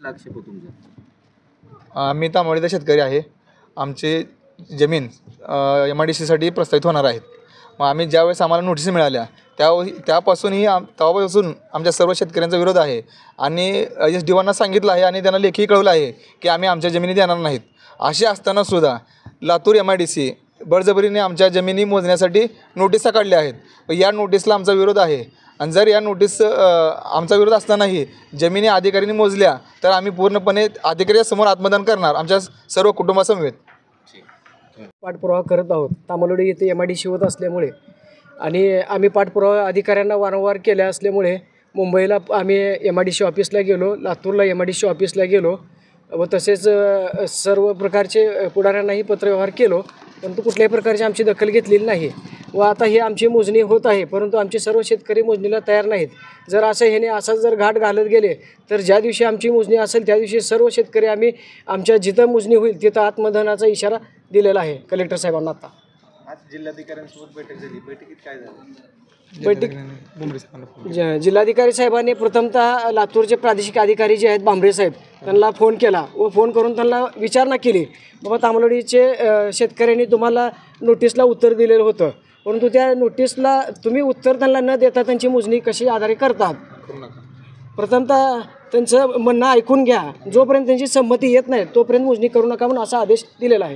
आक्षेप आहे तुमचा? मी तांबवडीचा शेतकरी आहे. आमची जमीन MIDCसाठी प्रस्तावित होणार आहेत. मग आम्ही ज्यावेळेस आम्हाला नोटीस मिळाल्या त्यापासूनही तेव्हापासून आमच्या सर्व शेतकऱ्यांचा विरोध आहे आणि SDOंना सांगितलं आहे आणि त्यांना लेखी कळवलं आहे की आम्ही आमच्या जमिनी देणार नाहीत. असे असतानासुद्धा लातूर MIDC बळजबरीने आमच्या जमिनी मोजण्यासाठी नोटिसा काढल्या आहेत. या नोटीसला आमचा विरोध आहे आणि जर या नोटीस आमचा विरोध असतानाही जमिनी अधिकाऱ्यांनी मोजल्या तर आम्ही पूर्णपणे अधिकाऱ्यासमोर आत्मदान करणार आमच्या सर्व कुटुंबासमवेत. पाठपुरावा करत आहोत. तांबवडी येथे MIDC होत असल्यामुळे आणि आम्ही पाठपुरावा अधिकाऱ्यांना वारंवार केल्या असल्यामुळे मुंबईला आम्ही MIDC ऑफिसला गेलो, लातूरला MIDC ऑफिसला गेलो व तसेच सर्व प्रकारचे पुढाऱ्यांनाही पत्रव्यवहार केलो, परंतु कुठल्याही प्रकारची आमची दखल घेतलेली नाही. व आता ही आमची मोजणी होत आहे, परंतु आमचे सर्व शेतकरी मोजणीला तयार नाहीत. जर असा जर घाट घालत गेले तर ज्या दिवशी आमची मोजणी असेल त्या दिवशी सर्व शेतकरी आम्ही आमच्या जिथं मोजणी होईल तिथं आत्मदहनाचा इशारा दिलेला आहे कलेक्टर साहेबांना. आता आज जिल्हाधिकाऱ्यांसोबत बैठक झाली, बैठकीत काय झालं? जिल्हाधिकारी साहेबांनी प्रथमतः लातूरचे प्रादेशिक अधिकारी जे आहेत भांबरे साहेब त्यांना फोन केला व फोन करून त्यांना विचारणा केली, बाबा तांबवडीचे शेतकऱ्यांनी तुम्हाला नोटीसला उत्तर दिलेलं होतं, परंतु त्या नोटीसला तुम्ही उत्तर त्यांना न देता त्यांची मोजणी कशी आधारे करतात. प्रथमतः त्यांचं म्हणणं ऐकून घ्या, जोपर्यंत त्यांची संमती येत नाही तोपर्यंत मोजणी करू नका म्हणून असा आदेश दिलेला आहे.